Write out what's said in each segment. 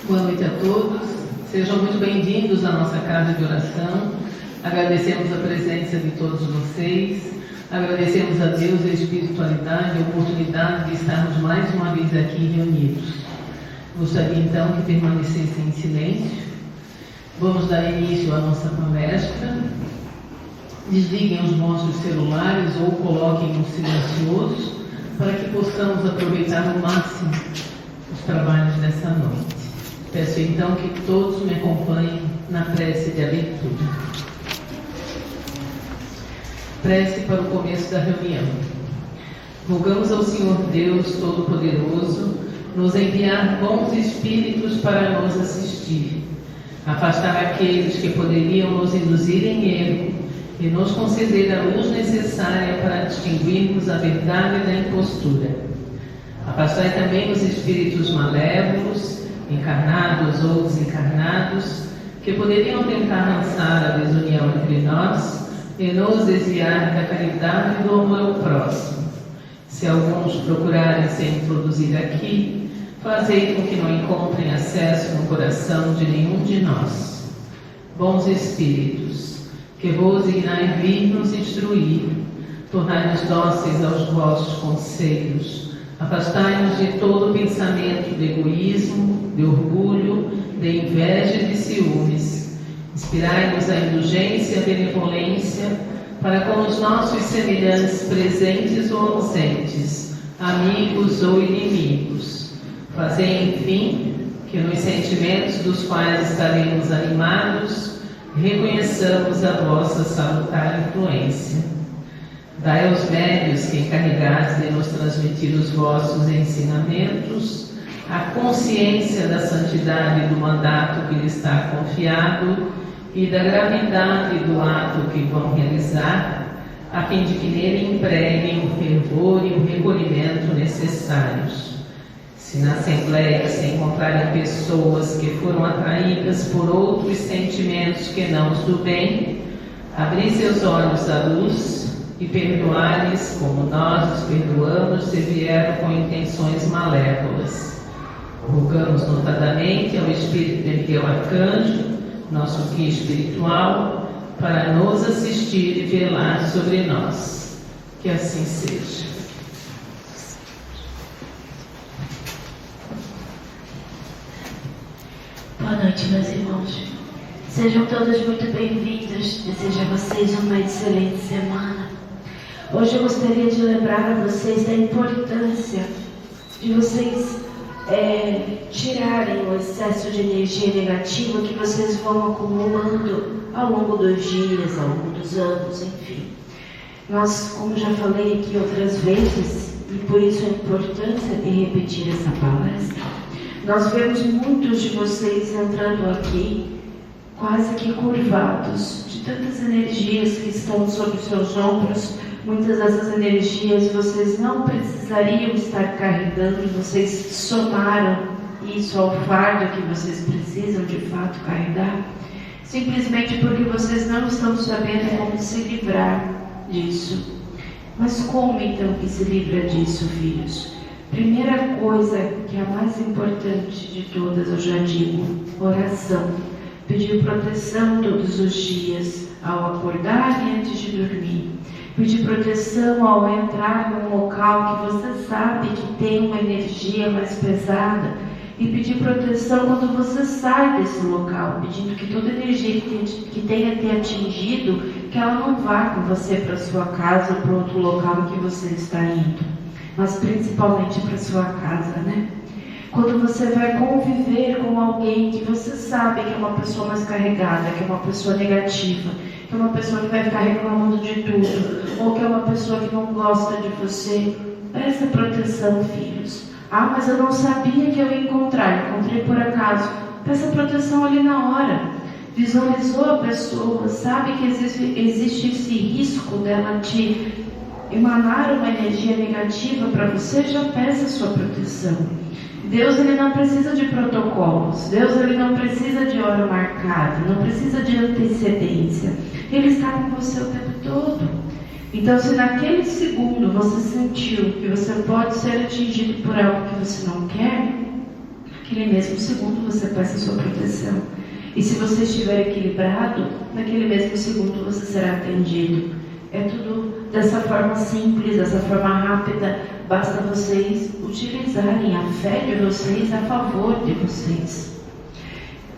Boa noite a todos. Sejam muito bem-vindos à nossa casa de oração. Agradecemos a presença de todos vocês. Agradecemos a Deus a espiritualidade, a oportunidade de estarmos mais uma vez aqui reunidos. Gostaria então que permanecessem em silêncio. Vamos dar início à nossa palestra. Desliguem os vossos celulares ou coloquem no silencioso para que possamos aproveitar ao máximo os trabalhos dessa noite. Peço então que todos me acompanhem na prece de abertura. Prece para o começo da reunião. Rogamos ao Senhor Deus Todo-Poderoso nos enviar bons espíritos para nos assistir, afastar aqueles que poderiam nos induzir em erro e nos conceder a luz necessária para distinguirmos a verdade da impostura. Afastai também os espíritos malévolos, encarnados ou desencarnados, que poderiam tentar lançar a desunião entre nós e nos desviar da caridade e do amor ao próximo. Se alguns procurarem se introduzir aqui, fazei com que não encontrem acesso no coração de nenhum de nós. Bons espíritos, que vos dignai vir nos instruir, tornai-nos dóceis aos vossos conselhos, afastai-nos de todo pensamento de egoísmo, de orgulho, de inveja e de ciúmes. Inspirai-nos a indulgência e a benevolência para com os nossos semelhantes presentes ou ausentes, amigos ou inimigos. Fazei, enfim, que nos sentimentos dos quais estaremos animados, reconheçamos a vossa salutar influência. Dai aos médios que encarregados de nos transmitir os vossos ensinamentos a consciência da santidade do mandato que lhes está confiado e da gravidade do ato que vão realizar, a fim de que nele empreguem o fervor e o recolhimento necessários. Se na Assembleia se encontrarem pessoas que foram atraídas por outros sentimentos que não os do bem, abri seus olhos à luz e perdoar-lhes como nós os perdoamos se vieram com intenções malévolas. Rogamos notadamente ao Espírito de Miguel Arcanjo, nosso guia espiritual, para nos assistir e velar sobre nós. Que assim seja. Boa noite, meus irmãos. Sejam todos muito bem-vindos. Desejo a vocês uma excelente semana. Hoje eu gostaria de lembrar a vocês da importância de vocês tirarem o excesso de energia negativa que vocês vão acumulando ao longo dos dias, ao longo dos anos, enfim. Nós, como já falei aqui outras vezes, e por isso a importância de repetir essa palestra, nós vemos muitos de vocês entrando aqui quase que curvados de tantas energias que estão sobre os seus ombros. Muitas dessas energias vocês não precisariam estar carregando, vocês somaram isso ao fardo que vocês precisam de fato carregar, simplesmente porque vocês não estão sabendo como se livrar disso. Mas como então que se livra disso, filhos? Primeira coisa, que é a mais importante de todas, eu já digo, oração. Pedir proteção todos os dias, ao acordar e antes de dormir. Pedir proteção ao entrar num local que você sabe que tem uma energia mais pesada. E pedir proteção quando você sai desse local, pedindo que toda energia que tenha te atingido, que ela não vá com você para sua casa ou para outro local em que você está indo. Mas principalmente para sua casa, né? Quando você vai conviver com alguém que você sabe que é uma pessoa mais carregada, que é uma pessoa negativa, que é uma pessoa que vai ficar reclamando de tudo, ou que é uma pessoa que não gosta de você, peça proteção, filhos. Ah, mas eu não sabia que eu ia encontrar, encontrei por acaso. Peça proteção ali na hora. Visualizou a pessoa, sabe que existe esse risco dela te emanar uma energia negativa para você, já peça sua proteção. Deus, ele não precisa de protocolos. Deus, ele não precisa de hora marcada, não precisa de antecedência. Ele está com você o tempo todo. Então, se naquele segundo você sentiu que você pode ser atingido por algo que você não quer, naquele mesmo segundo você peça a sua proteção. E se você estiver equilibrado, naquele mesmo segundo você será atendido. É tudo dessa forma simples, dessa forma rápida. Basta vocês utilizarem a fé de vocês a favor de vocês.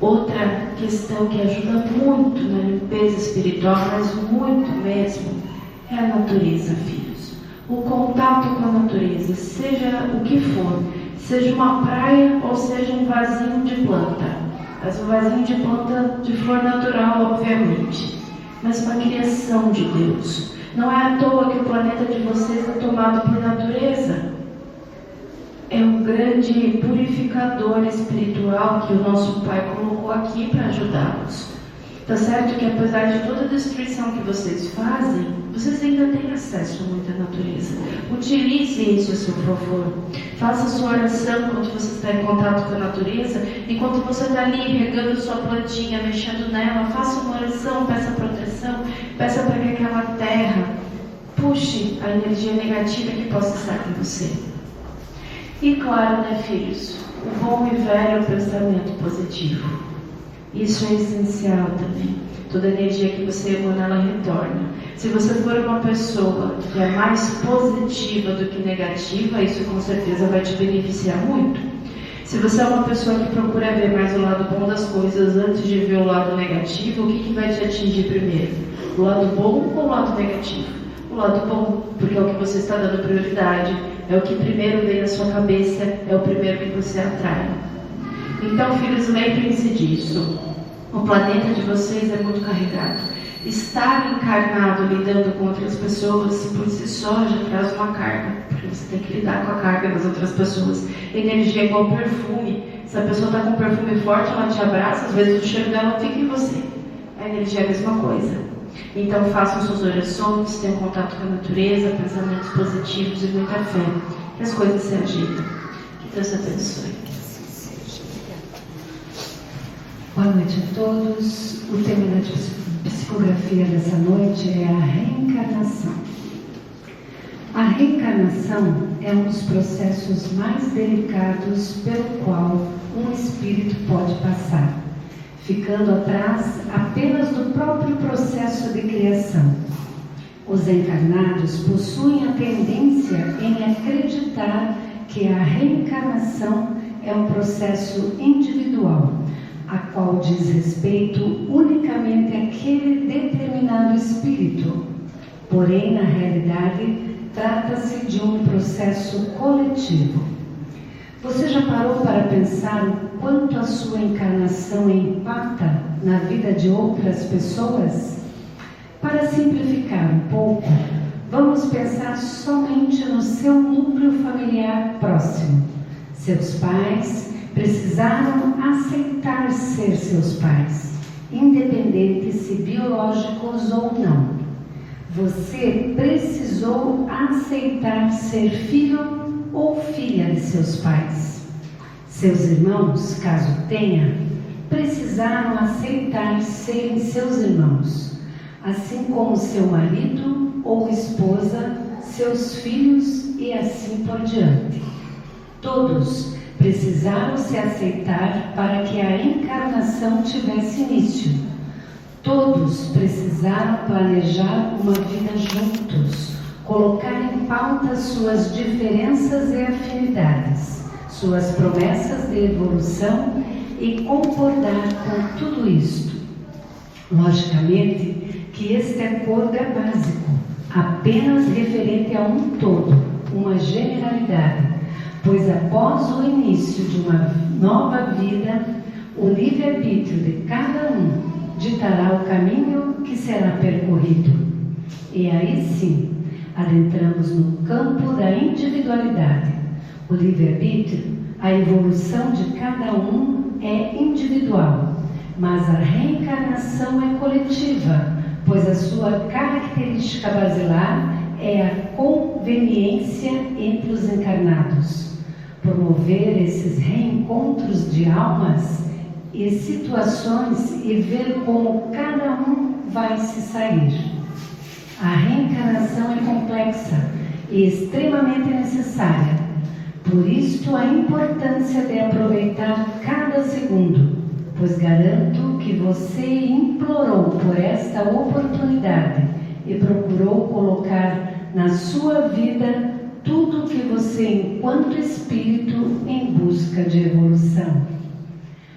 Outra questão que ajuda muito na limpeza espiritual, mas muito mesmo, é a natureza, filhos. O contato com a natureza, seja o que for, seja uma praia ou seja um vasinho de planta. Mas um vasinho de planta de flor natural, obviamente. Mas uma criação de Deus. Não é à toa que o planeta de vocês é tomado por natureza. É um grande purificador espiritual que o nosso Pai colocou aqui para ajudá-los. Tá certo que apesar de toda a destruição que vocês fazem, vocês ainda têm acesso a muita natureza. Utilize isso a seu favor. Faça sua oração enquanto você está em contato com a natureza. Enquanto você está ali regando sua plantinha, mexendo nela, faça uma oração, peça proteção, peça para que aquela terra puxe a energia negativa que possa estar com você. E claro, né, filhos, o bom e velho pensamento positivo. Isso é essencial também. Toda energia que você emana, ela retorna. Se você for uma pessoa que é mais positiva do que negativa, isso com certeza vai te beneficiar muito. Se você é uma pessoa que procura ver mais o lado bom das coisas antes de ver o lado negativo, o que vai te atingir primeiro? O lado bom ou o lado negativo? O lado bom, porque é o que você está dando prioridade, é o que primeiro vem na sua cabeça, é o primeiro que você atrai. Então, filhos, lembrem-se disso. O planeta de vocês é muito carregado. Estar encarnado lidando com outras pessoas, por si só, já traz uma carga. Porque você tem que lidar com a carga das outras pessoas. Energia é igual perfume. Se a pessoa está com um perfume forte, ela te abraça, às vezes o cheiro dela fica em você. A energia é a mesma coisa. Então, façam suas orações, tenham contato com a natureza, pensamentos positivos e muita fé. Que as coisas se ajeitam. Que Deus abençoe. Boa noite a todos. O tema da psicografia dessa noite é a reencarnação. A reencarnação é um dos processos mais delicados pelo qual um espírito pode passar, ficando atrás apenas do próprio processo de criação. Os encarnados possuem a tendência em acreditar que a reencarnação é um processo individual, a qual diz respeito unicamente àquele determinado espírito. Porém, na realidade, trata-se de um processo coletivo. Você já parou para pensar o quanto a sua encarnação impacta na vida de outras pessoas? Para simplificar um pouco, vamos pensar somente no seu núcleo familiar próximo. Seus pais precisaram aceitar ser seus pais, independente se biológicos ou não. Você precisou aceitar ser filho ou filha de seus pais. Seus irmãos, caso tenha, precisaram aceitar serem seus irmãos, assim como seu marido ou esposa, seus filhos e assim por diante. Todos precisaram se aceitar para que a encarnação tivesse início. Todos precisaram planejar uma vida juntos, colocar em pauta suas diferenças e afinidades, suas promessas de evolução e concordar com tudo isto. Logicamente que este acordo é básico, apenas referente a um todo, uma generalidade, pois após o início de uma nova vida, o livre-arbítrio de cada um ditará o caminho que será percorrido. E aí sim, adentramos no campo da individualidade. O livre-arbítrio, a evolução de cada um é individual, mas a reencarnação é coletiva, pois a sua característica basilar é a conveniência entre os encarnados. Promover esses reencontros de almas e situações e ver como cada um vai se sair. A reencarnação é complexa e extremamente necessária. Por isto, a importância de aproveitar aproveitar cada segundo, pois garanto que você implorou por esta oportunidade e procurou colocar na sua vida tudo que você, enquanto espírito em busca de evolução.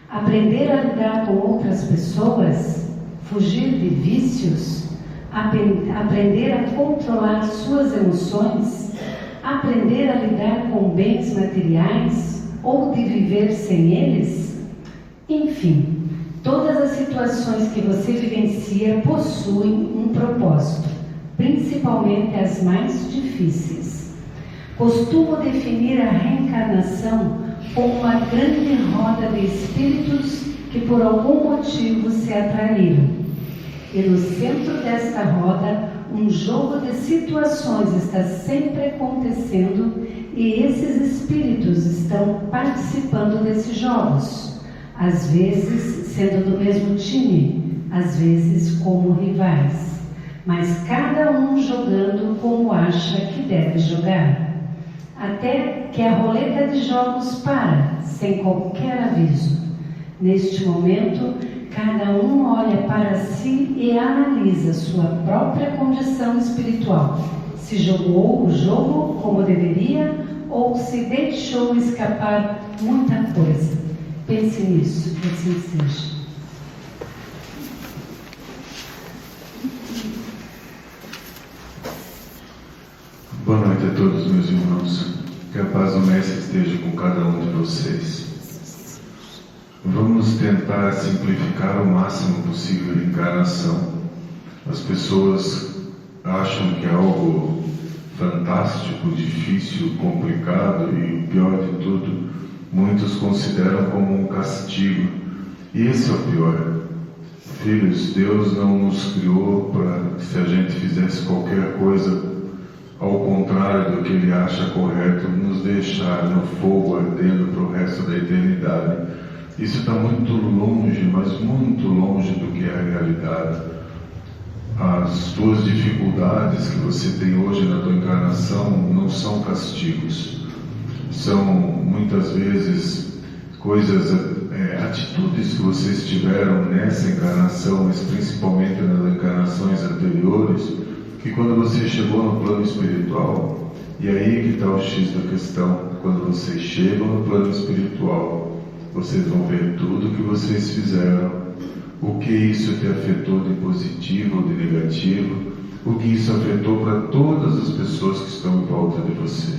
Aprender a lidar com outras pessoas, fugir de vícios, aprender a controlar suas emoções, aprender a lidar com bens materiais ou de viver sem eles. Enfim, todas as situações que você vivencia possuem um propósito, principalmente as mais difíceis. Costumo definir a reencarnação como uma grande roda de espíritos que por algum motivo se atraíram. E no centro desta roda, um jogo de situações está sempre acontecendo e esses espíritos estão participando desses jogos, às vezes sendo do mesmo time, às vezes como rivais, mas cada um jogando como acha que deve jogar. Até que a roleta de jogos para, sem qualquer aviso. Neste momento, cada um olha para si e analisa sua própria condição espiritual. Se jogou o jogo como deveria ou se deixou escapar muita coisa. Pense nisso, que assim seja. Boa noite a todos, meus irmãos. Que a paz do Mestre esteja com cada um de vocês. Vamos tentar simplificar o máximo possível a encarnação. As pessoas acham que é algo fantástico, difícil, complicado e, o pior de tudo, muitos consideram como um castigo. E esse é o pior. Filhos, Deus não nos criou para que se a gente fizesse qualquer coisa ao contrário do que Ele acha correto, nos deixar no fogo ardendo para o resto da eternidade. Isso está muito longe, mas muito longe do que é a realidade. As tuas dificuldades que você tem hoje na tua encarnação não são castigos. São muitas vezes coisas, atitudes que vocês tiveram nessa encarnação, mas principalmente nas encarnações anteriores, que quando você chegou no plano espiritual, e aí que está o X da questão, quando vocês chegam no plano espiritual, vocês vão ver tudo que vocês fizeram, o que isso te afetou de positivo ou de negativo, o que isso afetou para todas as pessoas que estão em volta de você.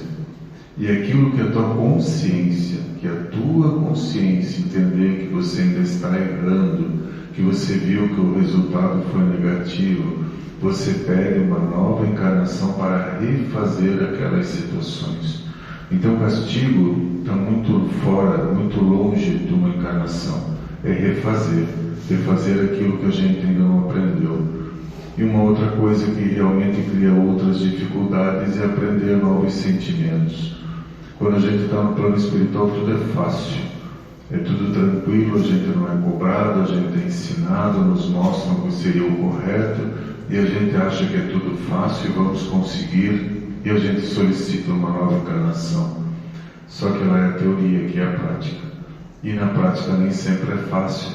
E aquilo que a tua consciência, entender que você ainda está errando, que você viu que o resultado foi negativo, você pede uma nova encarnação para refazer aquelas situações. Então o castigo está muito fora, muito longe de uma encarnação. É refazer aquilo que a gente ainda não aprendeu. E uma outra coisa que realmente cria outras dificuldades é aprender novos sentimentos. Quando a gente está no plano espiritual, tudo é fácil, é tudo tranquilo, a gente não é cobrado, a gente é ensinado, nos mostram o que seria o correto, e a gente acha que é tudo fácil e vamos conseguir, e a gente solicita uma nova encarnação. Só que lá é a teoria, que é a prática. E na prática nem sempre é fácil,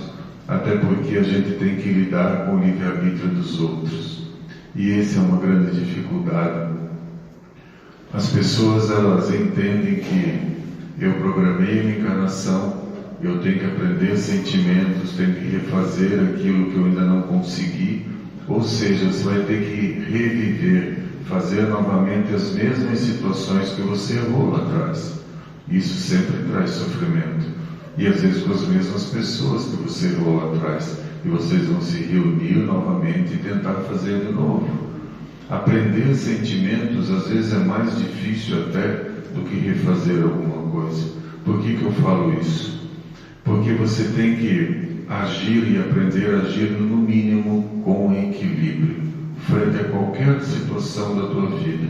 até porque a gente tem que lidar com o livre-arbítrio dos outros. E essa é uma grande dificuldade. As pessoas, elas entendem que eu programei a minha encarnação, eu tenho que aprender sentimentos, tenho que refazer aquilo que eu ainda não consegui. Ou seja, você vai ter que reviver, fazer novamente as mesmas situações que você errou lá atrás. Isso sempre traz sofrimento. E às vezes com as mesmas pessoas que você errou lá atrás. E vocês vão se reunir novamente e tentar fazer de novo. Aprender sentimentos às vezes é mais difícil até do que refazer alguma coisa. Por que eu falo isso? Porque você tem que agir e aprender a agir no mínimo com equilíbrio, frente a qualquer situação da tua vida.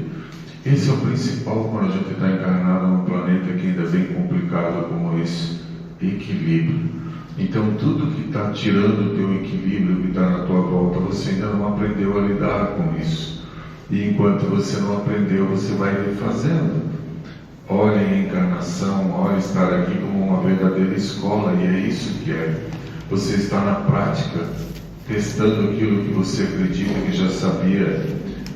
Esse é o principal quando a gente está encarnado num planeta que ainda é bem complicado como esse, equilíbrio. Então tudo que está tirando o teu equilíbrio, que está na tua volta, você ainda não aprendeu a lidar com isso. E enquanto você não aprendeu, você vai refazendo. Olhe a encarnação, olhe estar aqui como uma verdadeira escola, e é isso que é. Você está na prática, testando aquilo que você acredita que já sabia,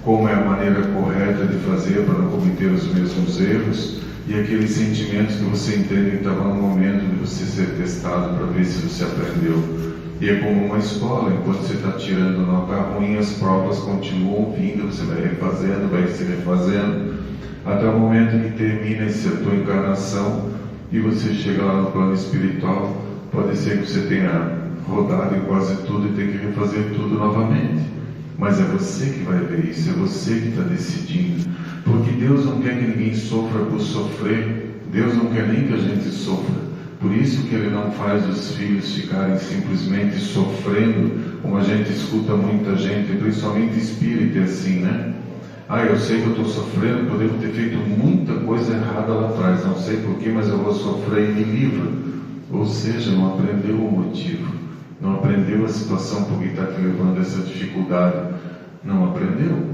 como é a maneira correta de fazer para não cometer os mesmos erros, e aqueles sentimentos que você entende que estava no momento de você ser testado para ver se você aprendeu. E é como uma escola, enquanto você está tirando nota ruim, as provas continuam vindo, você vai refazendo, vai se refazendo, até o momento que termina essa tua encarnação e você chega lá no plano espiritual. Pode ser que você tenha rodado em quase tudo e tenha que refazer tudo novamente, mas é você que vai ver isso, é você que está decidindo, porque Deus não quer que ninguém sofra por sofrer, Deus não quer nem que a gente sofra. Por isso que Ele não faz os filhos ficarem simplesmente sofrendo, como a gente escuta muita gente, principalmente espírita, assim, né? Eu sei que eu estou sofrendo, poderia ter feito muita coisa errada lá atrás, não sei porquê, mas eu vou sofrer e me livro. Ou seja, não aprendeu o motivo, não aprendeu a situação por que está te levando a essa dificuldade, não aprendeu,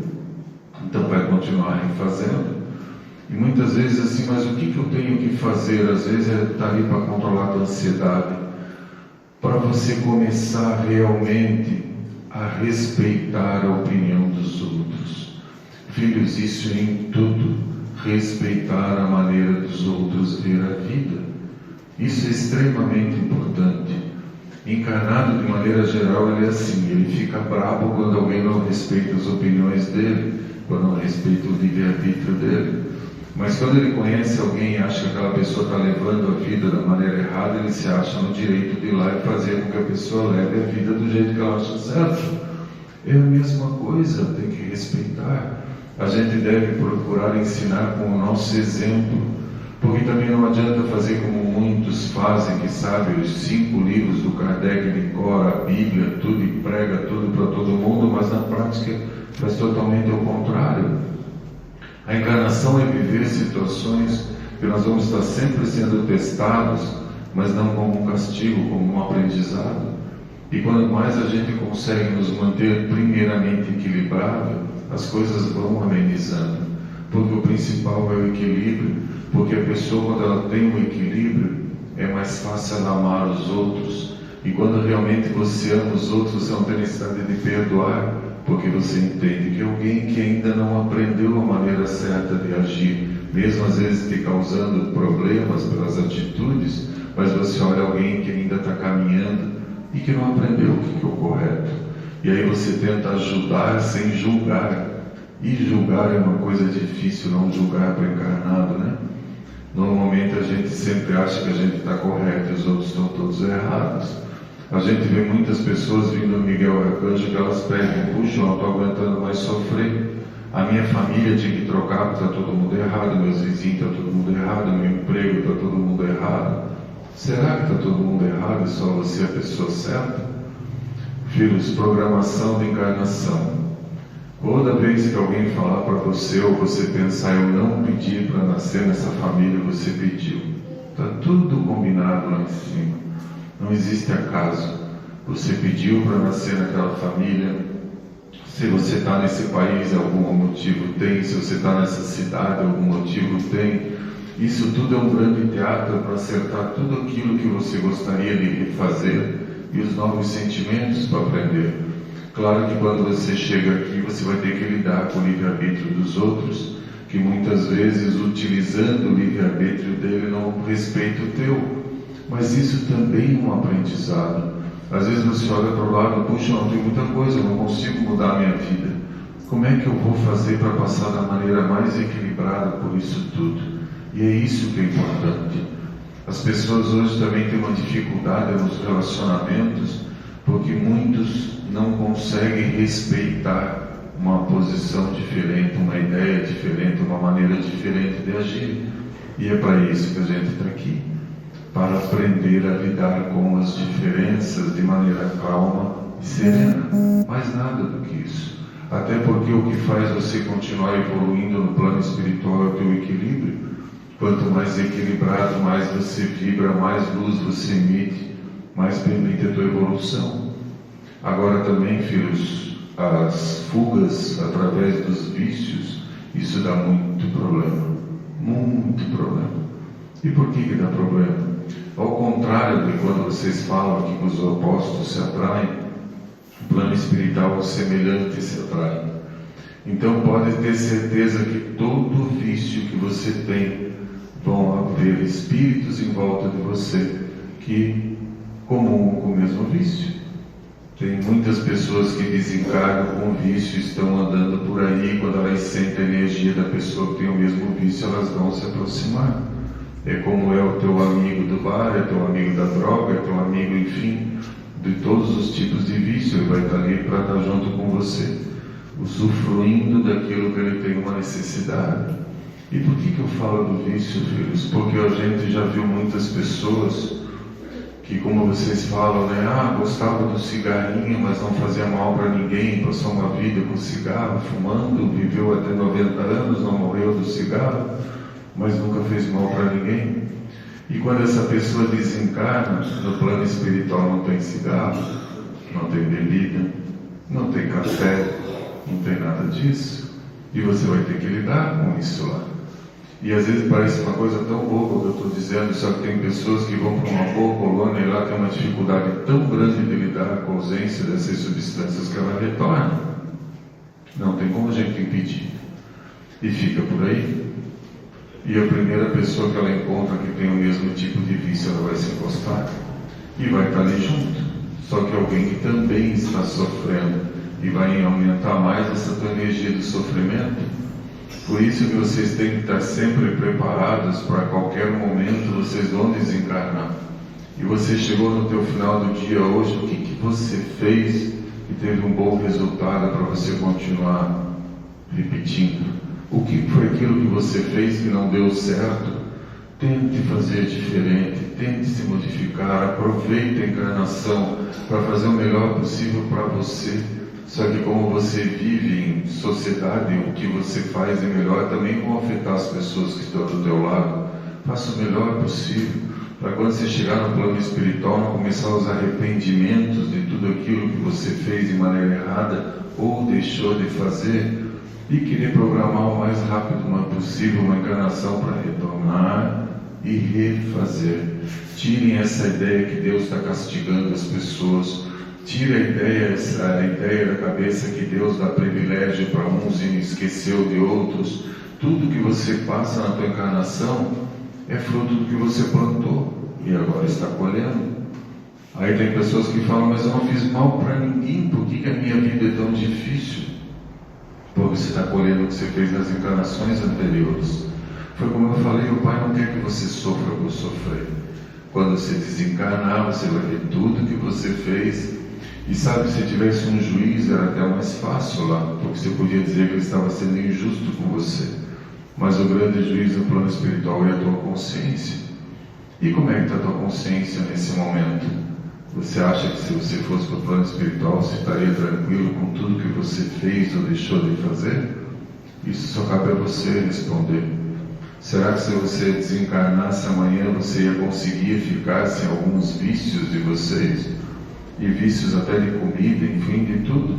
então vai continuar refazendo. E muitas vezes assim, mas o que eu tenho que fazer? Às vezes é estar ali para controlar a tua ansiedade, para você começar realmente a respeitar a opinião dos outros. Filhos, isso é em tudo, respeitar a maneira dos outros ver a vida. Isso é extremamente importante. Encarnado, de maneira geral, ele é assim, ele fica bravo quando alguém não respeita as opiniões dele, quando não respeita o livre-arbítrio dele. Mas quando ele conhece alguém e acha que aquela pessoa está levando a vida da maneira errada, ele se acha no direito de ir lá e fazer com que a pessoa leve a vida do jeito que ela acha certo. É a mesma coisa, tem que respeitar. A gente deve procurar ensinar com o nosso exemplo, porque também não adianta fazer como muitos fazem, que sabem os 5 livros do Kardec de cor, a Bíblia, tudo, e prega tudo para todo mundo, mas na prática faz totalmente ao contrário. A encarnação é viver situações que nós vamos estar sempre sendo testados, mas não como um castigo, como um aprendizado. E quanto mais a gente consegue nos manter primeiramente equilibrado, as coisas vão amenizando, porque o principal é o equilíbrio, porque a pessoa, quando ela tem um equilíbrio, é mais fácil ela amar os outros, e quando realmente você ama os outros, você não tem necessidade de perdoar, porque você entende que alguém que ainda não aprendeu a maneira certa de agir, mesmo às vezes te causando problemas pelas atitudes, mas você olha alguém que ainda está caminhando e que não aprendeu o que é o correto, e aí você tenta ajudar sem julgar, e julgar é uma coisa difícil, não julgar para encarnado, né? Normalmente a gente sempre acha que a gente está correto e os outros estão todos errados. A gente vê muitas pessoas vindo no Miguel Arcanjo que elas pedem, puxa, eu não estou aguentando mais sofrer, a minha família tinha que trocar porque está todo mundo errado, meus vizinhos está todo mundo errado, meu emprego está todo mundo errado. Será que está todo mundo errado e só você é a pessoa certa? Filhos, programação de encarnação. Toda vez que alguém falar para você, ou você pensar, eu não pedi para nascer nessa família, você pediu. Está tudo combinado lá em cima. Não existe acaso. Você pediu para nascer naquela família. Se você está nesse país, algum motivo tem. Se você está nessa cidade, algum motivo tem. Isso tudo é um grande teatro para acertar tudo aquilo que você gostaria de refazer e os novos sentimentos para aprender. Claro que quando você chega aqui, você vai ter que lidar com o livre-arbítrio dos outros, que muitas vezes, utilizando o livre-arbítrio dele, não respeita o teu. Mas isso também é um aprendizado. Às vezes você olha para o lado, puxa, não tem muita coisa, eu não consigo mudar a minha vida. Como é que eu vou fazer para passar da maneira mais equilibrada por isso tudo? E é isso que é importante. As pessoas hoje também têm uma dificuldade nos relacionamentos, porque muitos não conseguem respeitar uma posição diferente, uma ideia diferente, uma maneira diferente de agir. E é para isso que a gente está aqui, para aprender a lidar com as diferenças de maneira calma e serena. Mais nada do que isso. Até porque o que faz você continuar evoluindo no plano espiritual é o teu equilíbrio. Quanto mais equilibrado, mais você vibra, mais luz você emite, mais permite a tua evolução. Agora também, filhos, as fugas através dos vícios, isso dá muito problema. Muito problema. E por que dá problema? claro que quando vocês falam aqui que os opostos se atraem, o plano espiritual, os semelhantes se atraem. Então pode ter certeza que todo vício que você tem, vão haver espíritos em volta de você que comungam com o mesmo vício. Tem muitas pessoas que desencarnam com vício, estão andando por aí, quando elas sentem a energia da pessoa que tem o mesmo vício, elas vão se aproximar. É como é o teu amigo do bar, é teu amigo da droga, é teu amigo, enfim, de todos os tipos de vício. Ele vai estar ali para estar junto com você, usufruindo daquilo que ele tem uma necessidade. E por que eu falo do vício, filhos? Porque a gente já viu muitas pessoas que, como vocês falam, né? Gostava do cigarrinho, mas não fazia mal para ninguém, passou uma vida com cigarro, fumando, viveu até 90 anos, não morreu do cigarro, mas nunca fez mal para ninguém. E quando essa pessoa desencarna, no plano espiritual não tem cigarro, não tem bebida, não tem café, não tem nada disso. E você vai ter que lidar com isso lá. E às vezes parece uma coisa tão boba o que eu estou dizendo, só que tem pessoas que vão para uma boa colônia e lá tem uma dificuldade tão grande de lidar com a ausência dessas substâncias que ela retorna. Não tem como a gente impedir. E fica por aí. E a primeira pessoa que ela encontra que tem o mesmo tipo de vício, ela vai se encostar e vai estar ali junto. Só que alguém que também está sofrendo e vai aumentar mais essa tua energia do sofrimento. Por isso que vocês têm que estar sempre preparados para qualquer momento vocês vão desencarnar. E você chegou no teu final do dia hoje, o que você fez que teve um bom resultado para você continuar repetindo? O que foi aquilo que você fez que não deu certo? Tente fazer diferente, tente se modificar, aproveite a encarnação para fazer o melhor possível para você. Só que como você vive em sociedade, o que você faz é melhor também como afetar as pessoas que estão do teu lado. Faça o melhor possível, para quando você chegar no plano espiritual, não começar os arrependimentos de tudo aquilo que você fez de maneira errada ou deixou de fazer, e querer programar o mais rápido possível uma encarnação para retornar e refazer. Tirem essa ideia que Deus está castigando as pessoas. Tira a ideia da cabeça que Deus dá privilégio para uns e esqueceu de outros. Tudo que você passa na tua encarnação é fruto do que você plantou e agora está colhendo. Aí tem pessoas que falam, mas eu não fiz mal para ninguém, por que a minha vida é tão difícil? Porque você está colhendo o que você fez nas encarnações anteriores. Foi como eu falei, o Pai não quer que você sofra por sofrer. Quando você desencarnar, você vai ver tudo que você fez. E sabe, se tivesse um juiz, era até mais fácil lá, porque você podia dizer que ele estava sendo injusto com você. Mas o grande juiz no plano espiritual é a tua consciência. E como é que está a tua consciência nesse momento? Você acha que se você fosse para o plano espiritual, você estaria tranquilo com tudo que você fez ou deixou de fazer? Isso só cabe a você responder. Será que se você desencarnasse amanhã, você ia conseguir ficar sem alguns vícios de vocês? E vícios até de comida, enfim, de tudo.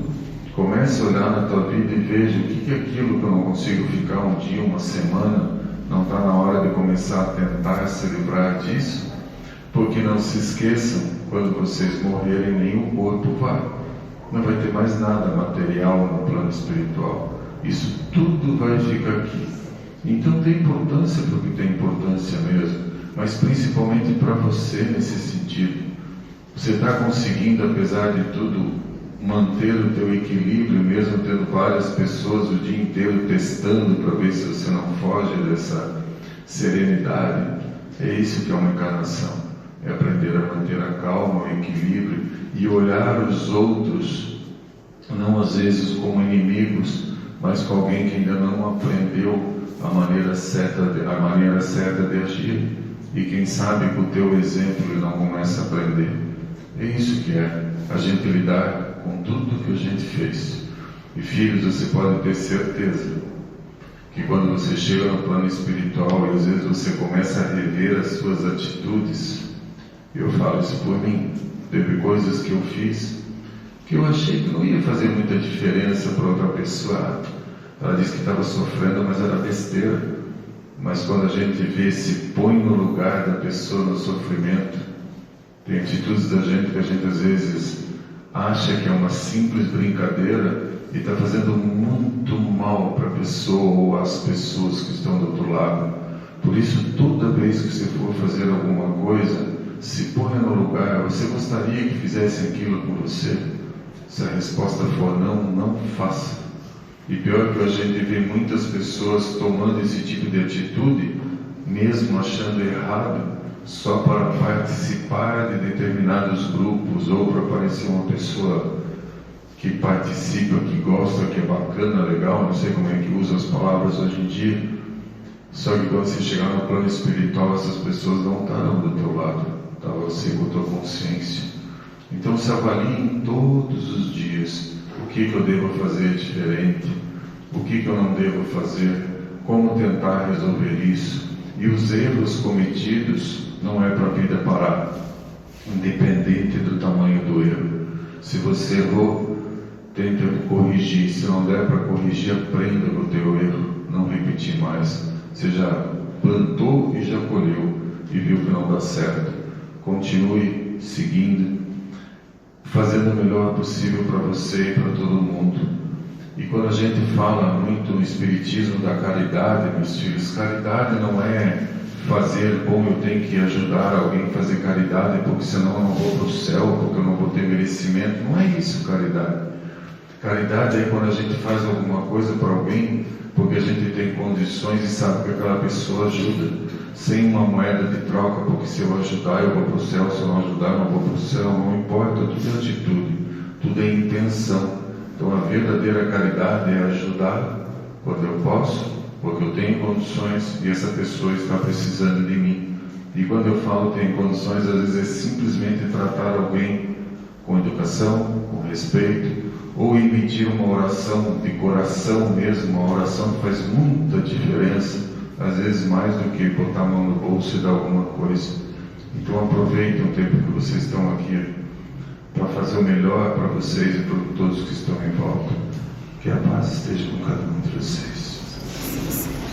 Comece a olhar na tua vida e veja o que é aquilo que eu não consigo ficar um dia, uma semana. Não está na hora de começar a tentar se livrar disso? Porque não se esqueçam, quando vocês morrerem, nenhum corpo vai. Não vai ter mais nada material no plano espiritual. Isso tudo vai ficar aqui. Então tem importância porque tem importância mesmo, mas principalmente para você nesse sentido. Você está conseguindo, apesar de tudo, manter o teu equilíbrio, mesmo tendo várias pessoas o dia inteiro testando para ver se você não foge dessa serenidade? É isso que é uma encarnação. É aprender a manter a calma, o equilíbrio e olhar os outros, não às vezes como inimigos, mas com alguém que ainda não aprendeu a maneira certa de agir. E quem sabe com o teu exemplo ele não começa a aprender. É isso que é a gente lidar com tudo que a gente fez. E filhos, você pode ter certeza que quando você chega no plano espiritual e às vezes você começa a rever as suas atitudes, eu falo isso por mim, teve coisas que eu fiz que eu achei que não ia fazer muita diferença para outra pessoa. Ela disse que estava sofrendo, mas era besteira. Mas quando a gente vê, se põe no lugar da pessoa no sofrimento, Tem atitudes da gente que a gente às vezes acha que é uma simples brincadeira e está fazendo muito mal para a pessoa ou às pessoas que estão do outro lado. Por isso, toda vez que você for fazer alguma coisa, se ponha no lugar. Você gostaria que fizesse aquilo por você? Se a resposta for não, não faça. E pior que a gente vê muitas pessoas tomando esse tipo de atitude, mesmo achando errado, só para participar de determinados grupos ou para parecer uma pessoa que participa, que gosta, que é bacana, legal, não sei como é que usa as palavras hoje em dia. Só que quando você chegar no plano espiritual, essas pessoas não estarão do teu lado, está você com a tua consciência. Então se avaliem todos os dias o que eu devo fazer diferente, o que eu não devo fazer, como tentar resolver isso. E os erros cometidos não é para a vida parar, independente do tamanho do erro. Se você errou, tente corrigir. Se não der para corrigir, aprenda com o teu erro, não repetir mais. Você já plantou e já colheu e viu que não dá certo. Continue seguindo, fazendo o melhor possível para você e para todo mundo. E quando a gente fala muito no Espiritismo da caridade, meus filhos, caridade não é fazer, bom, eu tenho que ajudar alguém a fazer caridade, porque senão eu não vou para o céu, porque eu não vou ter merecimento. Não é isso caridade. Caridade é quando a gente faz alguma coisa para alguém, porque a gente tem condições e sabe que aquela pessoa ajuda, sem uma moeda de troca, porque se eu ajudar eu vou para o céu, se eu não ajudar eu não vou para o céu, não importa, tudo é atitude, tudo é intenção. Então a verdadeira caridade é ajudar quando eu posso, porque eu tenho condições e essa pessoa está precisando de mim. E quando eu falo tenho condições, às vezes é simplesmente tratar alguém com educação, com respeito, ou emitir uma oração de coração mesmo, uma oração que faz muita diferença, às vezes mais do que botar a mão no bolso e dar alguma coisa. Então aproveitem o tempo que vocês estão aqui para fazer o melhor para vocês e para todos que estão em volta. Que a paz esteja com cada um de vocês.